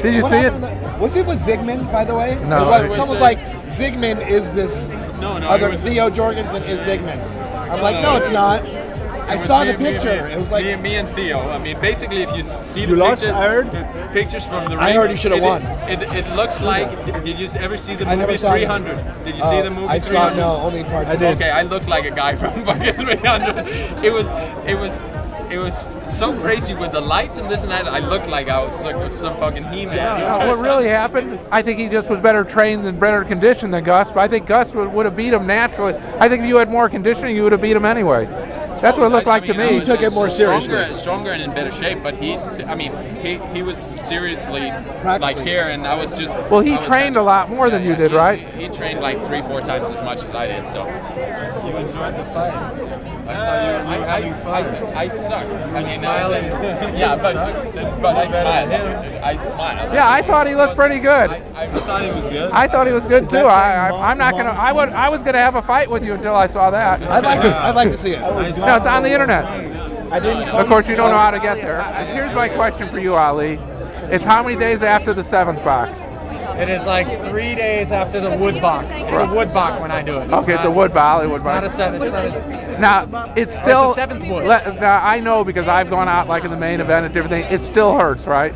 Did you see it? Was it with Zygmunt, by the way? No. Someone's like, Zygmunt is this other Theo Jorgensen is Zygmunt. I'm like, no, it's not. I saw the picture. It was like me and Theo. I mean, basically, if you see You the lost, I heard? pictures from the ring, I heard you should have won. It looks like. Did you ever see the I never movie saw it. 300? Did you see the movie 300? I saw no, only parts. I did. Okay, I look like a guy from fucking 300. It was so crazy with the lights and this and that. I looked like I was some fucking He-Man. What really happened, I think he just was better trained and better conditioned than Gus, but I think Gus would have beat him naturally. I think if you had more conditioning, you would have beat him anyway. That's what it looked like to me. He took it more seriously. Stronger and in better shape, but he was seriously like here, and I was just. Well, he trained a lot more than you did, right? He trained like 3-4 times as much as I did, so. You enjoyed the fight. I saw you having fun. I suck. I mean, smiling. Yeah, but I smiled. I smiled. Yeah, I thought he looked pretty good. I thought he was good. I thought he was good too. I'm not gonna. I was gonna have a fight with you until I saw that. I'd like to see it. No, it's on the internet. Of course, you don't know how to get there. Here's my question for you, Ali. It's how many days after the 7th box? It is like 3 days after the wood box. It's a wood box when I do it. Okay, it's a wood box. It's not a 7. Now, it's still. It's a 7th wood. Now, I know because I've gone out like in the main event and different things. It still hurts, right?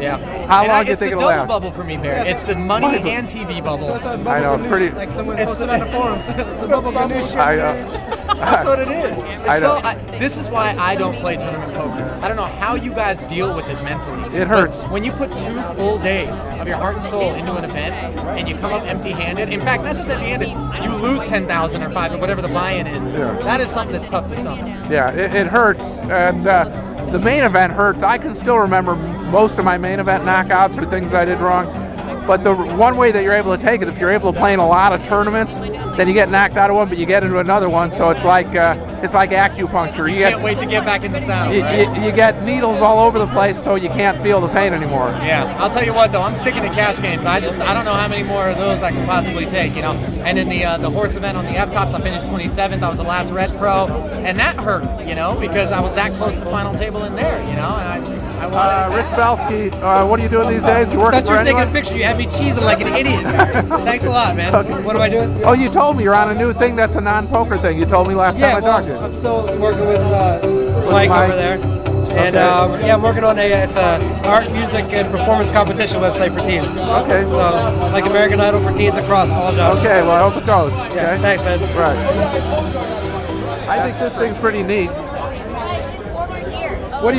Yeah. How long do you think it'll last? It's the double bubble for me, Barry. It's the money and TV bubble. I know, it's pretty. Like someone posted on the forums. It's the bubble bubble. I know. That's what it is. I know. This is why I don't play tournament poker. I don't know how you guys deal with it mentally. It hurts. But when you put 2 full days of your heart and soul into an event and you come up empty-handed, in fact, not just empty-handed, you lose 10,000 or 5 or whatever the buy-in is. Yeah. That is something that's tough to stomach. Yeah, it hurts, and the main event hurts. I can still remember most of my main event knockouts or things I did wrong. But the one way that you're able to take it, if you're able to play in a lot of tournaments, then you get knocked out of one, but you get into another one. So it's like acupuncture. You can't wait to get back in the saddle. You get needles all over the place, so you can't feel the pain anymore. Yeah, I'll tell you what though, I'm sticking to cash games. I don't know how many more of those I can possibly take, you know. And in the horse event on the F-Tops, I finished 27th. I was the last Red Pro, and that hurt, you know, because I was that close to final table in there, you know. And I wanted Rich Belsky, what are you doing these days? You I working thought you for were taking anyone? a picture. You had me cheesing like an idiot. Thanks a lot, man. What am I doing? Oh, you told me you're on a new thing that's a non-poker thing. You told me last time I talked to you. I'm still working with Mike over there. And I'm working on it's a art, music, and performance competition website for teens. Okay. So, like American Idol for teens across all genres. Okay, well, I hope it goes. Yeah, Okay? thanks, man. Right. I think this thing's pretty neat. What do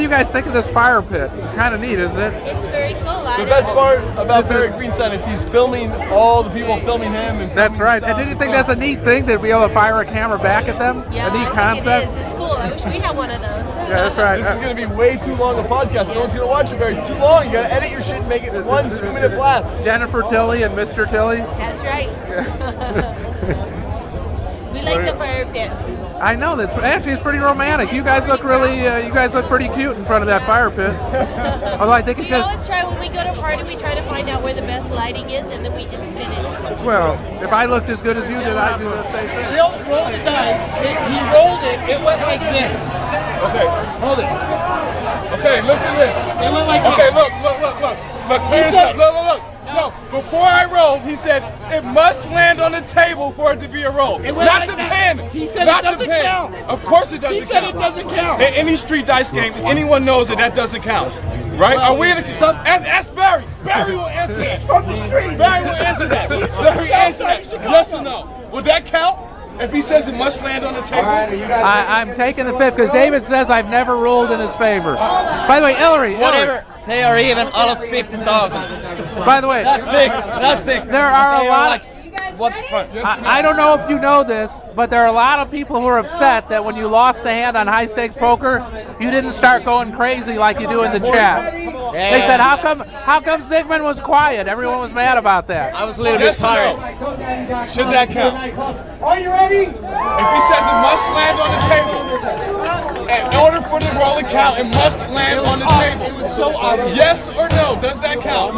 you guys think of this fire pit? It's kind of neat, isn't it? It's very cool. The best part about Barry Greenstein is he's filming all the people filming him. And That's right. And did you think that's a neat thing to be able to fire a camera back at them? Yeah, a neat I concept? think it is. It's cool. I wish we had one of those. Yeah, that's right. This is going to be way too long a podcast. No one's going to watch it, Barry. It's too long. You got to edit your shit and make it 1 2-minute blast. Jennifer Tilly and Mr. Tilly. That's right. We like the fire pit. I know that's actually it's pretty romantic. You guys look pretty cute in front of that fire pit. Although I think We it's just always try, when we go to a party, we try to find out where the best lighting is, and then we just sit in it. well, if I looked as good as you did, I'd do the same thing. Roll the dice. He rolled it. It went like this. Okay. Hold it. Okay, listen to this. It went like Okay, this. look. Look, clear this up. Look. No, before I rolled, he said it must land on the table for it to be a roll. It Not went the like pen. that. He said Not it doesn't the pen. count. Of course it doesn't He said count. it doesn't count. In any street dice game, anyone knows that doesn't count. Right? Are we in a... Ask Barry. Barry will answer that. He's from the street. Barry will answer that. Barry answer that. Yes or no? Will that count? If he says it must land on the table? I'm taking the 5th because David says I've never ruled in his favor. By the way, Hillary. Whatever. They are even all of 50,000. By the way, That's sick. there are a lot. What's the front? I don't know if you know this, but there are a lot of people who are upset that when you lost a hand on high stakes poker, you didn't start going crazy like you do in the chat. They said, "How come Zygmunt was quiet?" Everyone was mad about that. I was a little bit tired. Should that count? Are you ready? If he says it must land on the table, In order for the roll to count, it must land on the table. It was so obvious. Yes or no? Does that count?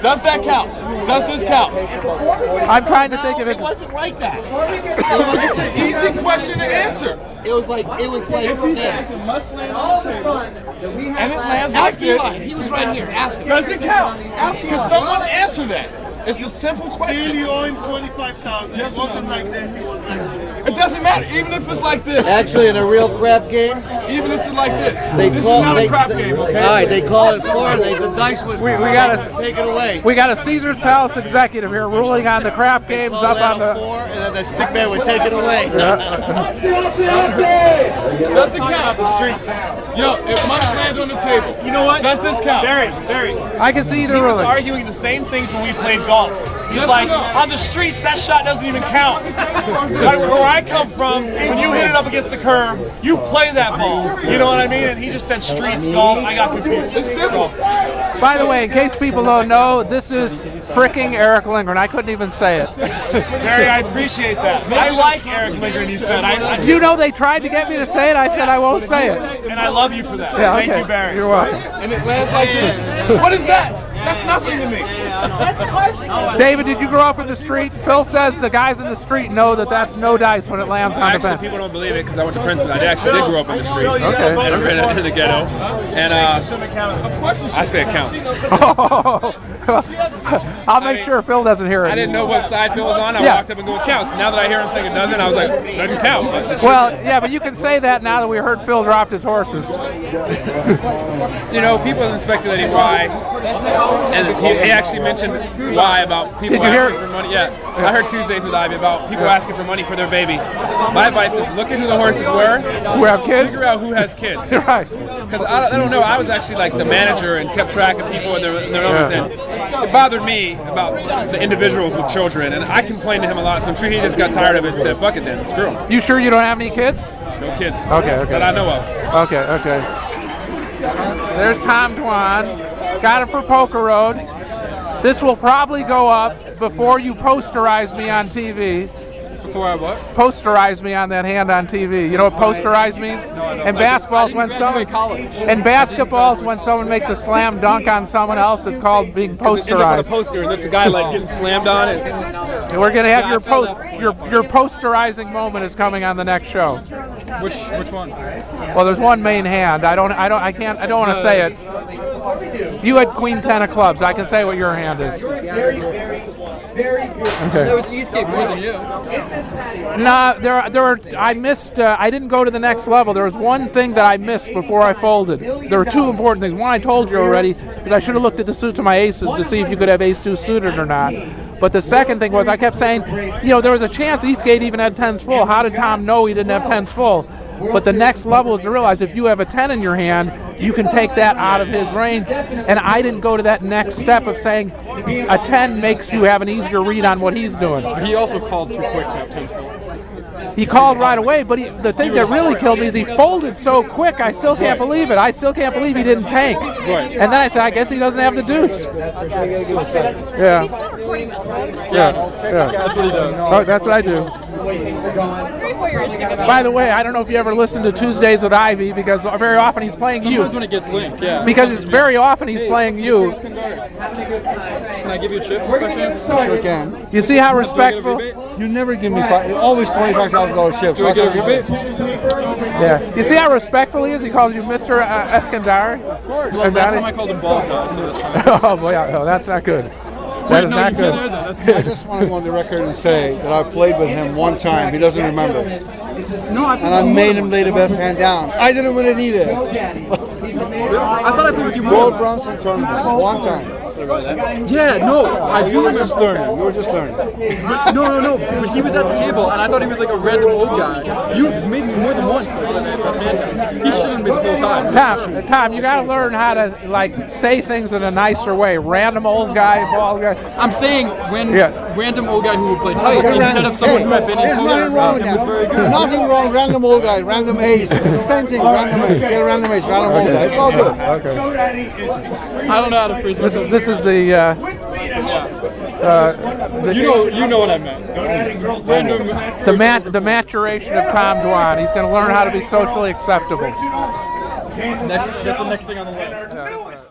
Does that count? Does this count? I'm trying to think of it. It wasn't like that. It's an easy question to answer. It was like this. It must land on the table. And it lands like Ask Eli. this. He was right here. Ask him. Does it count? Because someone answer that. It's a simple question. You owe him 25,000. It wasn't like that. It was like that. It doesn't matter, even if it's like this. Actually, in a real crap game, Even if it's like this. they This call is not they, a crap game, okay? All right, they call it 4. The dice would We gotta take it away. we got a Caesar's Palace executive here ruling on the crap games Call up that on a the. 4, and then the stick man would take it away. Does it count? The streets. Yo, it must land on the table. You know what? Does this count? Barry. I can see either He was ruling. arguing the same things when we played golf. He's Yes like, or no? on the streets, that shot doesn't even count. Like, where I come from, when you hit it up against the curb, you play that ball. You know what I mean? And he just said streets, golf. I got confused. It's simple. By the way, in case people don't know, this is fricking Eric Lindgren. I couldn't even say it. Barry, I appreciate that. I like Eric Lindgren, he said. You know they tried to get me to say it. I said I won't say it. And I love you for that. Yeah, Thank okay. you, Barry. You're welcome. And it lands like this. What is that? That's nothing to me. David, did you grow up in the street? Phil says the guys in the street know that that's no dice when it lands on the Actually, bench. people don't believe it because I went to Princeton. I actually did grow up in the streets. Okay. And in the ghetto. And Of course it I say it counts. I'll make sure Phil doesn't hear it. I didn't know what side Phil was on. I Yeah. walked up and go, it counts. Now that I hear him saying it doesn't, I was like, it doesn't count. I said, Well, yeah, but you can say that now that we heard Phil dropped his horses. you know, people have speculating why. And he actually mentioned why about people Did you hear- asking for money. Yeah, I heard Tuesdays with Ivy about people asking for money for their baby. My advice is look at who the horses were. Who have kids? Figure out who has kids. Right. Because I don't know, I was actually like the manager and kept track of people and their numbers. Yeah. And it bothered me about the individuals with children. And I complained to him a lot, so I'm sure he just got tired of it and said, fuck it then, screw him. You sure you don't have any kids? No kids. Okay. That I know of. Okay. There's Tom Dwan. Got it for Poker Road. This will probably go up before you posterize me on TV. Before I what? Posterize me on that hand on TV. You know what posterize means? And basketball's when someone and basketball's when someone makes a slam dunk on someone else. It's called being Ends up on a posterized. poster, and that's a guy like getting slammed on it. And we're gonna have your posterizing moment is coming on the next show. Which one? Well, there's one main hand. I don't want to say it. You had Queen 10 of clubs. I can say what your hand is. Very good. Okay. There was Eastgate more than you. Nah, there were. I missed. I didn't go to the next level. There was one thing that I missed before I folded. There were two important things. One I told you already, because I should have looked at the suits of my aces to see if you could have ace-2 suited or not. But the second thing was I kept saying, there was a chance Eastgate even had 10s full. How did Tom know he didn't have 10s full? But the next level is to realize if you have a 10 in your hand, you can take that out of his range. And I didn't go to that next step of saying a 10 makes you have an easier read on what he's doing. He also called too quick to have 10s full. He called right away, but the thing that really killed me is he folded so quick. I still can't believe it. I still can't believe he didn't tank. Right. And then I said, I guess he doesn't have the deuce. Yeah. He's still recording this, right? Yeah. That's what he does. Oh, that's what I do. It's very voyeuristic of you. By the way, I don't know if you ever listened to Tuesdays with Ivy, because very often he's playing you. Sometimes when it gets linked, yeah. Because very often he's playing you. Can I give you chips? Sure can. You see how respectful? You never give me always $25,000 chips. Do I get a rebate? Yeah. You see how respectful he is? He calls you Mr. Eskandari. Of course. Last time I called him bald guy, so this time. Oh boy, no, that's not good. That is not good. I just want to go on the record and say that I played with him one time. He doesn't remember. No, And I made him lay the best hand down. I didn't win it either. I thought I played with you Gold Bronson tournament. One time. Yeah, no, I do You were remember. just learning. You were just learning. No. But he was at the table, and I thought he was like a random old guy. You made me more than once. He shouldn't have been the whole time. Tom, you got to learn how to say things in a nicer way. Random old guy, bald guy. I'm saying when Yeah. random old guy who would play tight instead of someone who had been in There's poker nothing wrong with and was very that. good. Nothing wrong. Random old guy, random ace. It's the same thing. Random ace. Say random ace, random old guy. It's all good. Okay. I don't know how to phrase myself. This is the You know what I meant. Random. The maturation of Tom Dwan. He's going to learn how to be socially acceptable. That's the next thing on the list.